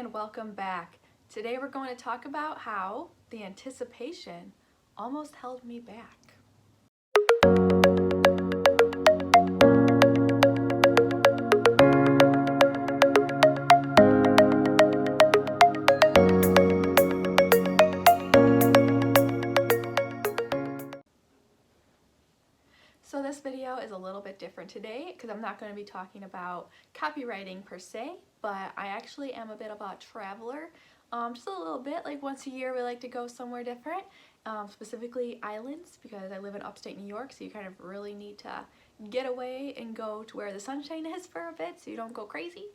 and welcome back. Today we're going to talk about how the anticipation almost held me back. So this video is a little bit different today because I'm not going to be talking about copywriting per se, but I actually am a bit of a traveler. Just a little bit, like once a year we like to go somewhere different, specifically islands, because I live in upstate New York, so you kind of really need to get away and go to where the sunshine is for a bit so you don't go crazy.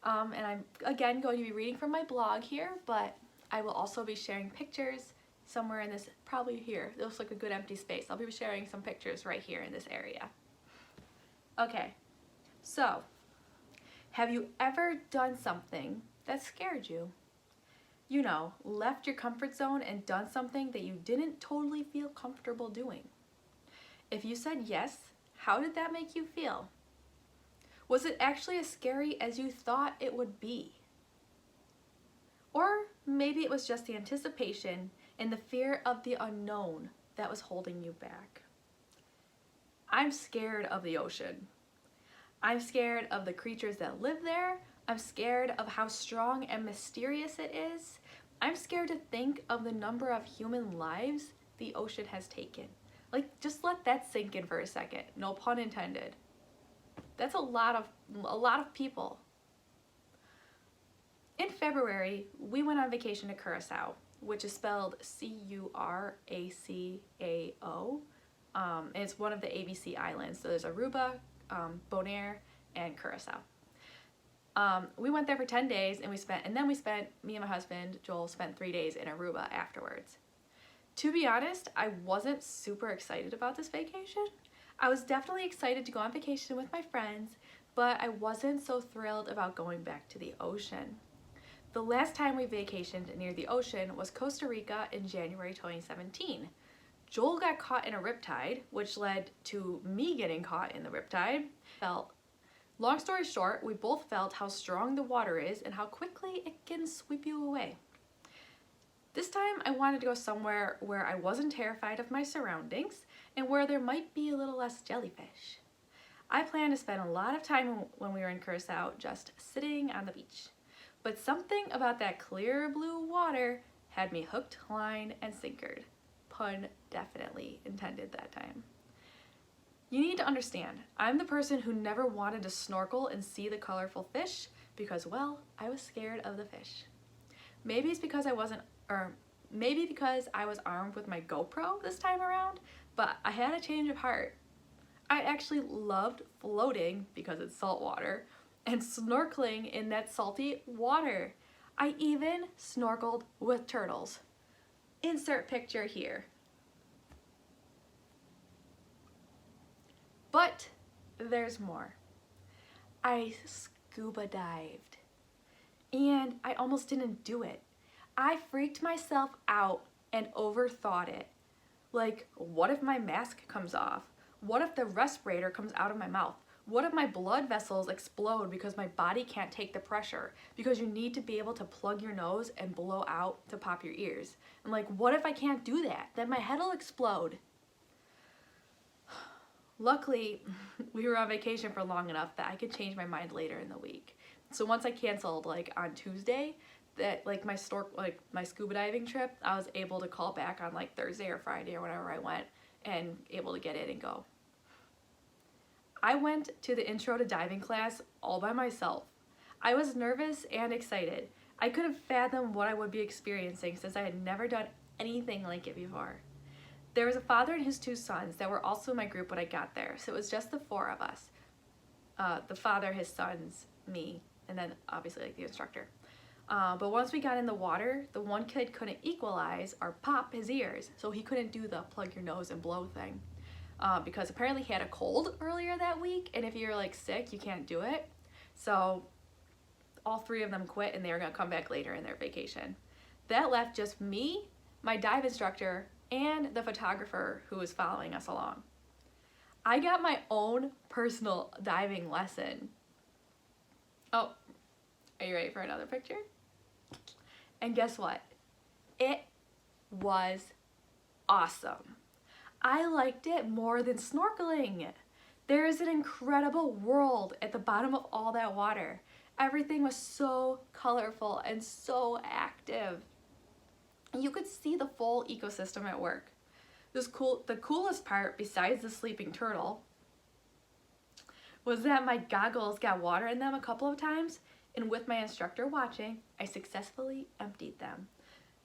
And I'm again going to be reading from my blog here, but I will also be sharing pictures somewhere in this, probably here. It looks like a good empty space. I'll be sharing some pictures right here in this area. Okay, so have you ever done something that scared you? You know, left your comfort zone and done something that you didn't totally feel comfortable doing? If you said yes, how did that make you feel? Was it actually as scary as you thought it would be? Or maybe it was just the anticipation and the fear of the unknown that was holding you back. I'm scared of the ocean. I'm scared of the creatures that live there. I'm scared of how strong and mysterious it is. I'm scared to think of the number of human lives the ocean has taken. Like, just let that sink in for a second. No pun intended. That's a lot of people. In February, we went on vacation to Curacao, which is spelled Curacao. And it's one of the ABC islands. So there's Aruba, Bonaire, and Curacao. We went there for 10 days and me and my husband, Joel, spent 3 days in Aruba afterwards. To be honest, I wasn't super excited about this vacation. I was definitely excited to go on vacation with my friends, but I wasn't so thrilled about going back to the ocean. The last time we vacationed near the ocean was Costa Rica in January 2017. Joel got caught in a riptide, which led to me getting caught in the riptide. Long story short, we both felt how strong the water is and how quickly it can sweep you away. This time I wanted to go somewhere where I wasn't terrified of my surroundings and where there might be a little less jellyfish. I planned to spend a lot of time when we were in Curacao just sitting on the beach. But something about that clear blue water had me hooked, line, and sinkered. Pun definitely intended that time. You need to understand, I'm the person who never wanted to snorkel and see the colorful fish because, well, I was scared of the fish. Maybe it's because I was armed with my GoPro this time around, but I had a change of heart. I actually loved floating because it's saltwater and snorkeling in that salty water. I even snorkeled with turtles. Insert picture here. But there's more. I scuba dived and I almost didn't do it. I freaked myself out and overthought it. Like, what if my mask comes off? What if the respirator comes out of my mouth? What if my blood vessels explode because my body can't take the pressure? Because you need to be able to plug your nose and blow out to pop your ears. And like, what if I can't do that? Then my head will explode. Luckily, we were on vacation for long enough that I could change my mind later in the week. So once I canceled, like on Tuesday, that like my scuba diving trip, I was able to call back on like Thursday or Friday or whenever I went and able to get in and go. I went to the intro to diving class all by myself. I was nervous and excited. I couldn't fathom what I would be experiencing since I had never done anything like it before. There was a father and his 2 sons that were also in my group when I got there, so it was just the 4 of us. The father, his sons, me, and then obviously like the instructor. But once we got in the water, the one kid couldn't equalize or pop his ears, so he couldn't do the plug your nose and blow thing. Because apparently he had a cold earlier that week, and if you're like sick, you can't do it. So all 3 of them quit and they were gonna come back later in their vacation. That left just me, my dive instructor, and the photographer who was following us along. I got my own personal diving lesson. Oh, are you ready for another picture? And guess what? It was awesome. I liked it more than snorkeling. There is an incredible world at the bottom of all that water. Everything was so colorful and so active. You could see the full ecosystem at work. The coolest part, besides the sleeping turtle, was that my goggles got water in them a couple of times, and with my instructor watching, I successfully emptied them.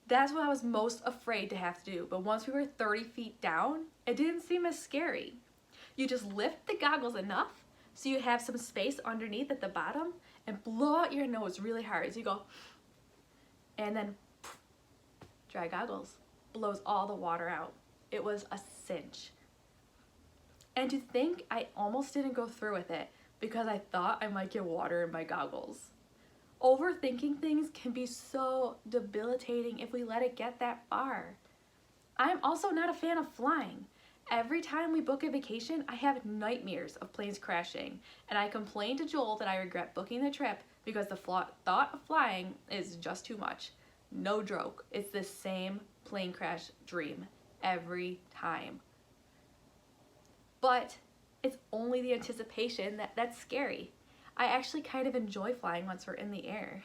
That's what I was most afraid to have to do, but once we were 30 feet down, it didn't seem as scary. You just lift the goggles enough so you have some space underneath at the bottom and blow out your nose really hard as you go, and then dry goggles, blows all the water out. It was a cinch. And to think I almost didn't go through with it because I thought I might get water in my goggles. Overthinking things can be so debilitating if we let it get that far. I'm also not a fan of flying. Every time we book a vacation, I have nightmares of planes crashing, and I complain to Joel that I regret booking the trip because the thought of flying is just too much. No joke, it's the same plane crash dream every time. But it's only the anticipation that's scary. I actually kind of enjoy flying once we're in the air.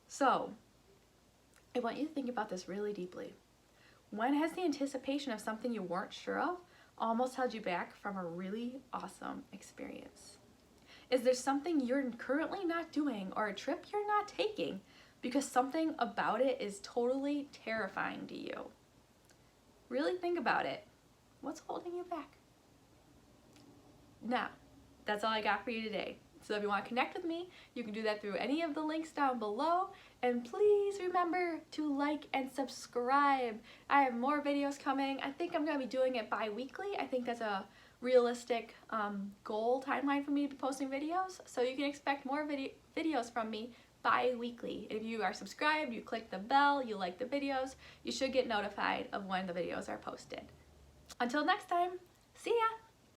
So, I want you to think about this really deeply. When has the anticipation of something you weren't sure of almost held you back from a really awesome experience? Is there something you're currently not doing or a trip you're not taking because something about it is totally terrifying to you? Really think about it. What's holding you back? Now, that's all I got for you today. So if you want to connect with me, you can do that through any of the links down below. And please remember to like and subscribe. I have more videos coming. I think I'm going to be doing it bi-weekly. I think that's a realistic goal timeline for me to be posting videos. So you can expect more videos from me bi-weekly. If you are subscribed, you click the bell, you like the videos, you should get notified of when the videos are posted. Until next time, see ya!